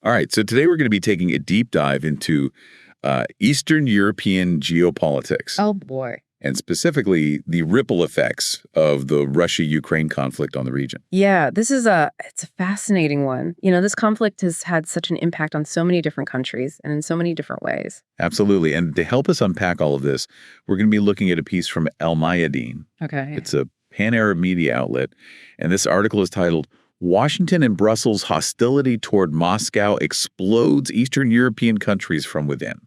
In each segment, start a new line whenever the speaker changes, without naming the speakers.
All right, so today we're going to be taking a deep dive into Eastern European geopolitics.
Oh, boy.
And specifically the ripple effects of the Russia-Ukraine conflict on the region.
Yeah, it's a fascinating one. This conflict has had such an impact on so many different countries and in so many different ways.
Absolutely. And to help us unpack all of this, we're going to be looking at a piece from Elmyadine.
Okay.
It's a pan-Arab media outlet. And this article is titled, Washington and Brussels' hostility toward Moscow explodes Eastern European countries from within.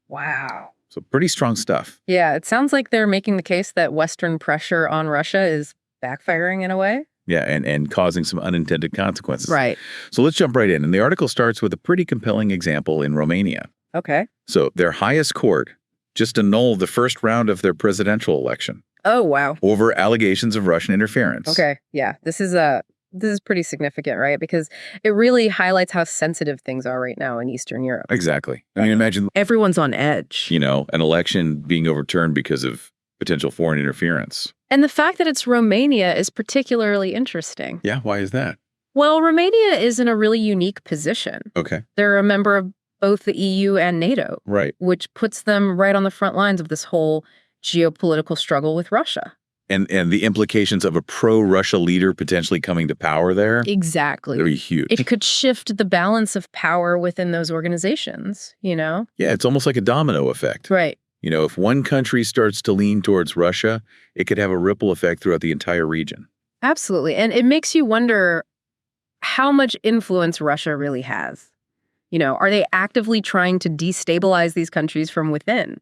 Wow.
So pretty strong stuff.
Yeah, it sounds like they're making the case that Western pressure on Russia is backfiring in a way.
Yeah, and causing some unintended consequences.
Right.
So let's jump right in. And the article starts with a pretty compelling example in Romania.
Okay.
So their highest court just annulled the first round of their presidential election.
Oh, wow.
Over allegations of Russian interference.
Okay. Yeah, this is pretty significant, right? Because it really highlights how sensitive things are right now in Eastern Europe.
Exactly. I mean, imagine,
Everyone's on edge.
an election being overturned because of potential foreign interference.
And the fact that it's Romania is particularly interesting.
Yeah, why is that?
Well, Romania is in a really unique position.
Okay.
They're a member of both the EU and NATO,
Right.
which puts them right on the front lines of this whole geopolitical struggle with Russia.
And the implications of a pro-Russia leader potentially coming to power there,
Exactly.
they're huge.
It could shift the balance of power within those organizations,
Yeah, it's almost like a domino effect.
Right.
If one country starts to lean towards Russia, it could have a ripple effect throughout the entire region.
Absolutely. And it makes you wonder how much influence Russia really has. Are they actively trying to destabilize these countries from within?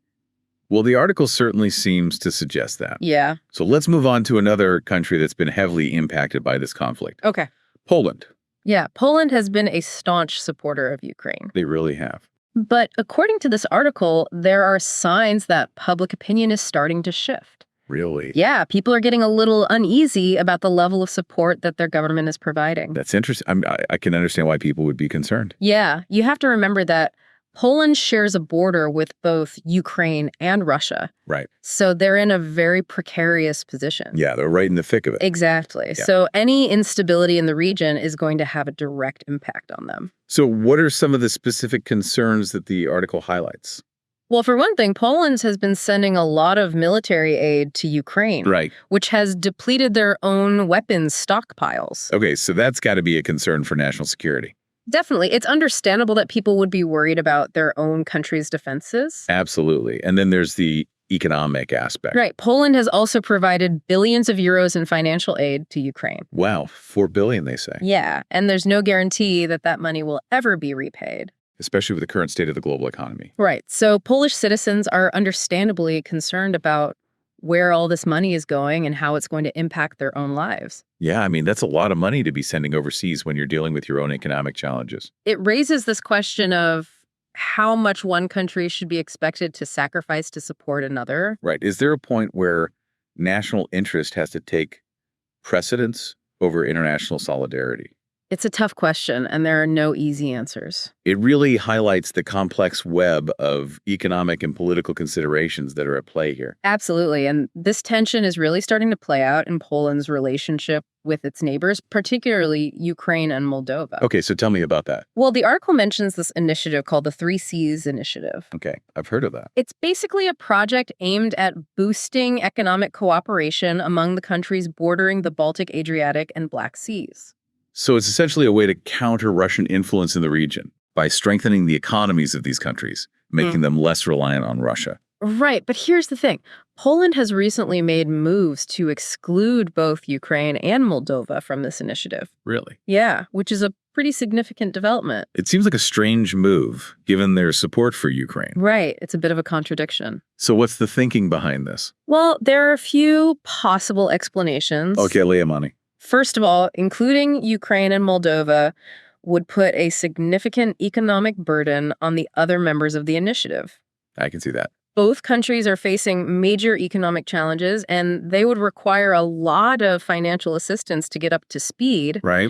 Well, the article certainly seems to suggest that.
Yeah.
So let's move on to another country that's been heavily impacted by this conflict.
Okay.
Poland.
Yeah. Poland has been a staunch supporter of Ukraine.
They really have.
But according to this article, there are signs that public opinion is starting to shift.
Really?
Yeah, people are getting a little uneasy about the level of support that their government is providing.
That's interesting. I can understand why people would be concerned.
Yeah, you have to remember that Poland shares a border with both Ukraine and Russia.
Right.
So they're in a very precarious position.
Yeah, they're right in the thick of it.
Exactly.
Yeah.
So any instability in the region is going to have a direct impact on them.
So what are some of the specific concerns that the article highlights?
Well, for one thing, Poland has been sending a lot of military aid to Ukraine,
Right.
which has depleted their own weapons stockpiles.
Okay, so that's got to be a concern for national security.
Definitely. It's understandable that people would be worried about their own country's defenses.
Absolutely. And then there's the economic aspect.
Right. Poland has also provided billions of euros in financial aid to Ukraine.
Wow, $4 billion, they say.
Yeah, and there's no guarantee that that money will ever be repaid.
Especially with the current state of the global economy.
Right. So Polish citizens are understandably concerned about where all this money is going and how it's going to impact their own lives.
Yeah, I mean, that's a lot of money to be sending overseas when you're dealing with your own economic challenges.
It raises this question of how much one country should be expected to sacrifice to support another.
Right. Is there a point where national interest has to take precedence over international solidarity?
It's a tough question, and there are no easy answers.
It really highlights the complex web of economic and political considerations that are at play here.
Absolutely. And this tension is really starting to play out in Poland's relationship with its neighbors, particularly Ukraine and Moldova.
Okay, so tell me about that.
Well, the article mentions this initiative called the 3Cs Initiative.
Okay, I've heard of that.
It's basically a project aimed at boosting economic cooperation among the countries bordering the Baltic, Adriatic, and Black Seas.
So it's essentially a way to counter Russian influence in the region by strengthening the economies of these countries, making them less reliant on Russia.
Right, but here's the thing. Poland has recently made moves to exclude both Ukraine and Moldova from this initiative.
Really?
Yeah, which is a pretty significant development.
It seems like a strange move, given their support for Ukraine.
Right, it's a bit of a contradiction.
So what's the thinking behind this?
Well, there are a few possible explanations.
Okay, lay 'em on me.
First of all, including Ukraine and Moldova would put a significant economic burden on the other members of the initiative.
I can see that.
Both countries are facing major economic challenges, and they would require a lot of financial assistance to get up to speed.
Right.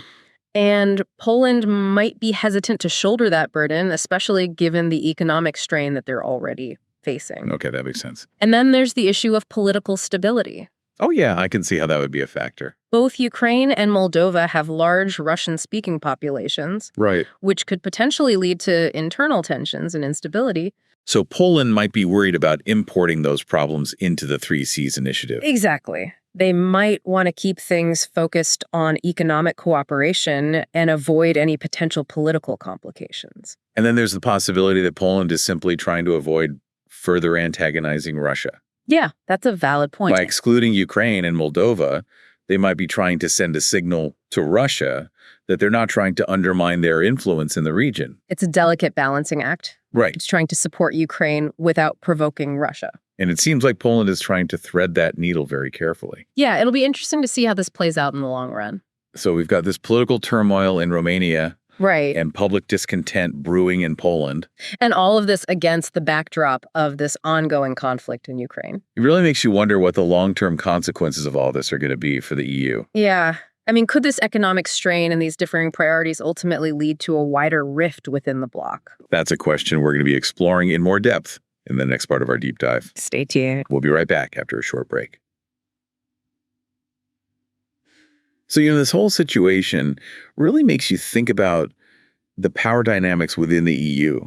And Poland might be hesitant to shoulder that burden, especially given the economic strain that they're already facing.
Okay, that makes sense.
And then there's the issue of political stability.
Oh, yeah, I can see how that would be a factor.
Both Ukraine and Moldova have large Russian-speaking populations,
Right.
which could potentially lead to internal tensions and instability.
So Poland might be worried about importing those problems into the Three Seas initiative.
Exactly. They might want to keep things focused on economic cooperation and avoid any potential political complications.
And then there's the possibility that Poland is simply trying to avoid further antagonizing Russia.
Yeah, that's a valid point.
By excluding Ukraine and Moldova, they might be trying to send a signal to Russia that they're not trying to undermine their influence in the region.
It's a delicate balancing act.
Right.
It's trying to support Ukraine without provoking Russia.
And it seems like Poland is trying to thread that needle very carefully.
Yeah, it'll be interesting to see how this plays out in the long run.
So we've got this political turmoil in Romania.
Right.
And public discontent brewing in Poland.
And all of this against the backdrop of this ongoing conflict in Ukraine.
It really makes you wonder what the long-term consequences of all this are going to be for the EU.
Yeah. I mean, could this economic strain and these differing priorities ultimately lead to a wider rift within the bloc?
That's a question we're going to be exploring in more depth in the next part of our deep dive.
Stay tuned.
We'll be right back after a short break. So, this whole situation really makes you think about the power dynamics within the EU.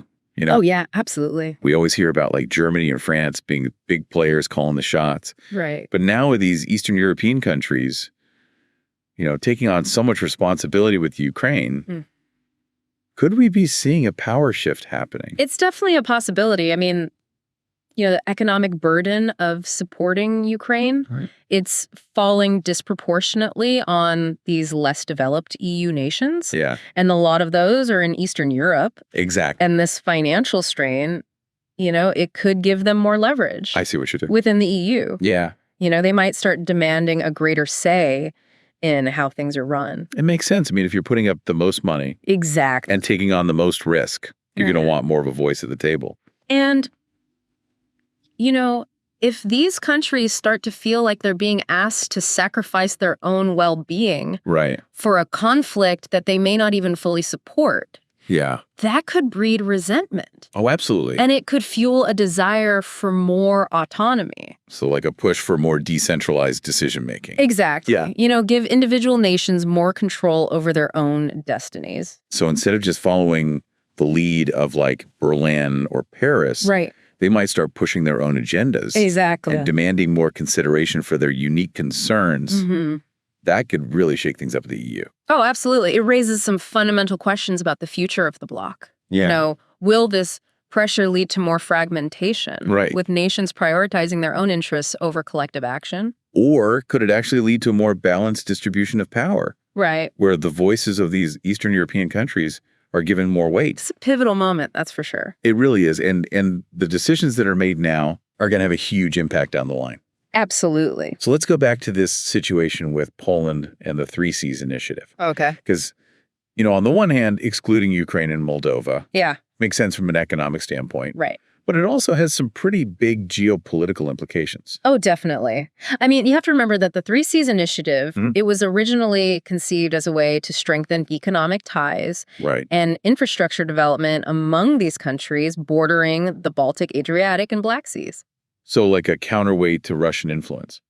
Oh, yeah, absolutely.
We always hear about like Germany and France being big players calling the shots.
Right.
But now with these Eastern European countries, taking on so much responsibility with Ukraine, could we be seeing a power shift happening?
It's definitely a possibility. I mean, the economic burden of supporting Ukraine,
Right.
It's falling disproportionately on these less developed EU nations.
Yeah,
And a lot of those are in Eastern Europe.
exactly.
And this financial strain, it could give them more leverage
I see what you're doing.
within the EU.
Yeah,
They might start demanding a greater say in how things are run.
it makes sense. I mean, if you're putting up the most money
Exactly.
and taking on the most risk, you're going to
Mhm.
want more of a voice at the table.
And, if these countries start to feel like they're being asked to sacrifice their own well-being
Right.
for a conflict that they may not even fully support,
Yeah.
that could breed resentment.
Oh, absolutely.
And it could fuel a desire for more autonomy.
So like a push for more decentralized decision making.
Exactly.
Yeah.
Give individual nations more control over their own destinies.
So instead of just following the lead of like Berlin or Paris,
Right.
they might start pushing their own agendas.
Exactly.
And demanding more consideration for their unique concerns.
Mhm.
That could really shake things up at the EU.
Oh, absolutely. It raises some fundamental questions about the future of the bloc.
Yeah.
Will this pressure lead to more fragmentation?
Right.
With nations prioritizing their own interests over collective action?
Or could it actually lead to a more balanced distribution of power,
Right.
where the voices of these Eastern European countries are given more weight?
It's a pivotal moment, that's for sure.
It really is. And the decisions that are made now are going to have a huge impact down the line.
Absolutely.
So let's go back to this situation with Poland and the Three Seas initiative.
Okay.
Because, on the one hand, excluding Ukraine and Moldova
Yeah.
makes sense from an economic standpoint.
Right.
But it also has some pretty big geopolitical implications.
Oh, definitely. I mean, you have to remember that the Three Seas Initiative,
Mhm.
it was originally conceived as a way to strengthen economic ties
Right.
and infrastructure development among these countries bordering the Baltic, Adriatic, and Black Seas.
So like a counterweight to Russian influence.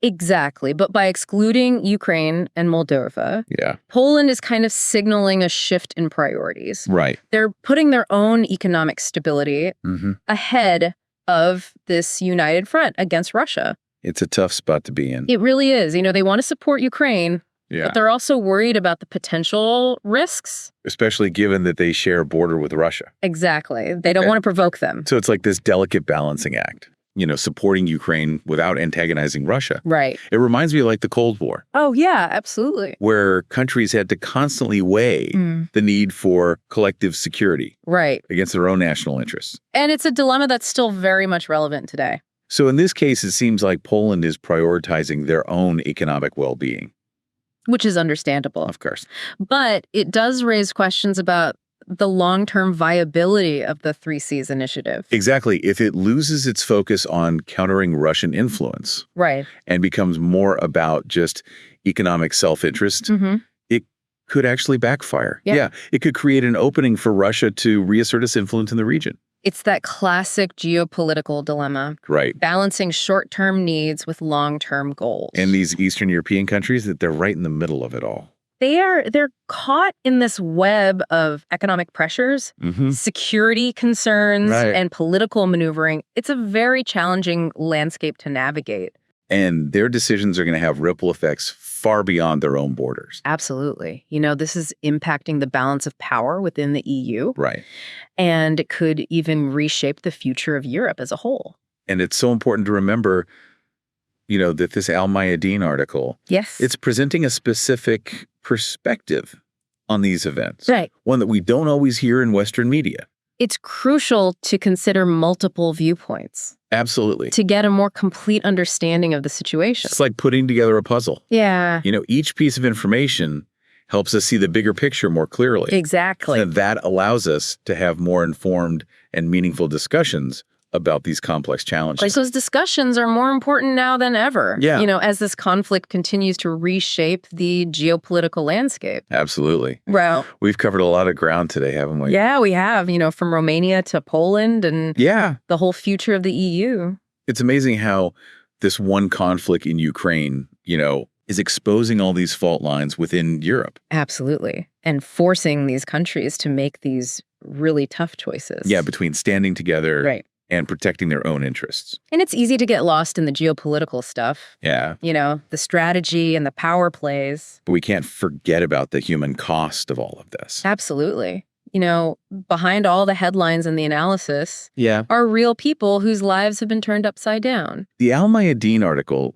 Exactly. But by excluding Ukraine and Moldova,
Yeah.
Poland is kind of signaling a shift in priorities.
Right.
They're putting their own economic stability
Mm-hmm.
ahead of this united front against Russia.
It's a tough spot to be in.
It really is. They want to support Ukraine,
Yeah.
but they're also worried about the potential risks.
Especially given that they share a border with Russia.
Exactly. They don't
Okay.
want to provoke them.
So it's like this delicate balancing act, supporting Ukraine without antagonizing Russia.
Right.
It reminds me of like the Cold War,
Oh, yeah, absolutely.
where countries had to constantly weigh the need for collective security
Right.
against their own national interests.
And it's a dilemma that's still very much relevant today.
So in this case, it seems like Poland is prioritizing their own economic well-being,
Which is understandable.
of course.
But it does raise questions about the long-term viability of the Three Seas Initiative.
Exactly. If it loses its focus on countering Russian influence
Right.
and becomes more about just economic self-interest,
Mm-hmm.
it could actually backfire.
Yeah.
It could create an opening for Russia to reassert its influence in the region.
It's that classic geopolitical dilemma,
Right.
balancing short-term needs with long-term goals.
And these Eastern European countries, that they're right in the middle of it all.
They're caught in this web of economic pressures, security concerns,
Right.
and political maneuvering. It's a very challenging landscape to navigate.
And their decisions are going to have ripple effects far beyond their own borders.
Absolutely. This is impacting the balance of power within the EU.
Right.
And it could even reshape the future of Europe as a whole.
And it's so important to remember, that this Elmyadine article,
Yes.
it's presenting a specific perspective on these events.
Right.
One that we don't always hear in Western media.
It's crucial to consider multiple viewpoints
Absolutely.
to get a more complete understanding of the situation.
It's like putting together a puzzle.
Yeah.
Each piece of information helps us see the bigger picture more clearly.
Exactly.
And that allows us to have more informed and meaningful discussions about these complex challenges.
Like those discussions are more important now than ever.
Yeah.
As this conflict continues to reshape the geopolitical landscape.
Absolutely.
Well,
We've covered a lot of ground today, haven't we?
yeah, we have, from Romania to Poland and
Yeah.
the whole future of the EU.
It's amazing how this one conflict in Ukraine, is exposing all these fault lines within Europe.
Absolutely. And forcing these countries to make these really tough choices.
Yeah, between standing together
Right.
and protecting their own interests.
And it's easy to get lost in the geopolitical stuff.
Yeah.
The strategy and the power plays.
But we can't forget about the human cost of all of this.
Absolutely. Behind all the headlines and the analysis
Yeah.
are real people whose lives have been turned upside down.
The Elmyadine article,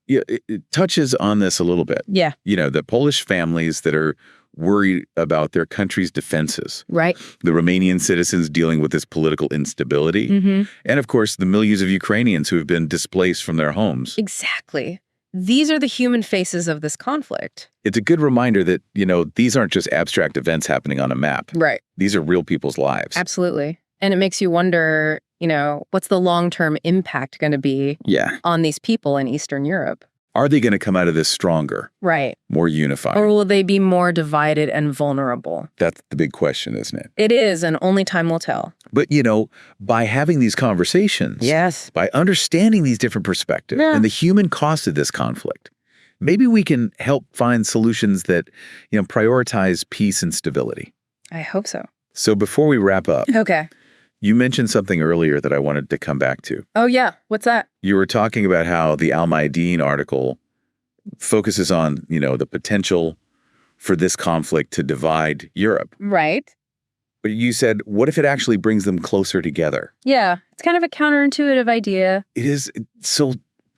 it touches on this a little bit.
Yeah.
The Polish families that are worried about their country's defenses,
Right.
the Romanian citizens dealing with this political instability, and of course, the millions of Ukrainians who have been displaced from their homes.
Exactly. These are the human faces of this conflict.
It's a good reminder that, these aren't just abstract events happening on a map.
Right.
These are real people's lives.
Absolutely. And it makes you wonder, what's the long-term impact going to be
Yeah.
on these people in Eastern Europe?
Are they going to come out of this stronger,
Right.
more unified?
Or will they be more divided and vulnerable?
That's the big question, isn't it?
It is, and only time will tell.
But, by having these conversations,
Yes.
by understanding these different perspectives
Yeah.
and the human cost of this conflict, maybe we can help find solutions that, prioritize peace and stability.
I hope so.
So before we wrap up,
Okay.
you mentioned something earlier that I wanted to come back to.
Oh, yeah. What's that?
You were talking about how the Elmyadine article focuses on, the potential for this conflict to divide Europe.
Right.
But you said, what if it actually brings them closer together?
Yeah. It's kind of a counterintuitive idea.
It is. So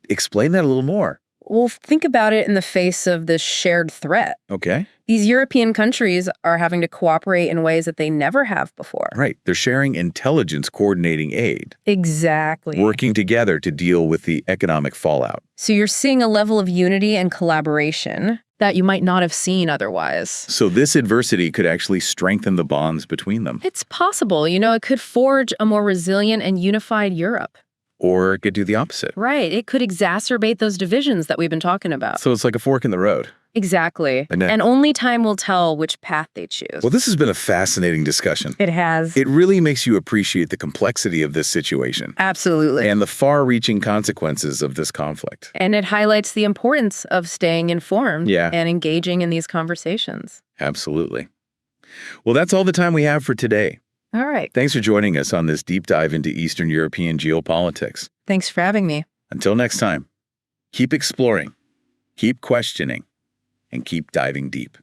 explain that a little more.
Well, think about it in the face of this shared threat.
Okay.
These European countries are having to cooperate in ways that they never have before.
Right. They're sharing intelligence, coordinating aid,
Exactly.
working together to deal with the economic fallout.
So you're seeing a level of unity and collaboration that you might not have seen otherwise.
So this adversity could actually strengthen the bonds between them.
It's possible, it could forge a more resilient and unified Europe.
Or it could do the opposite.
Right. It could exacerbate those divisions that we've been talking about.
So it's like a fork in the road.
Exactly.
And
only time will tell which path they choose.
Well, this has been a fascinating discussion.
It has.
It really makes you appreciate the complexity of this situation
Absolutely.
and the far-reaching consequences of this conflict.
And it highlights the importance of staying informed
Yeah.
and engaging in these conversations.
Absolutely. Well, that's all the time we have for today.
All right.
Thanks for joining us on this deep dive into Eastern European geopolitics.
Thanks for having me.
Until next time, keep exploring, keep questioning, and keep diving deep.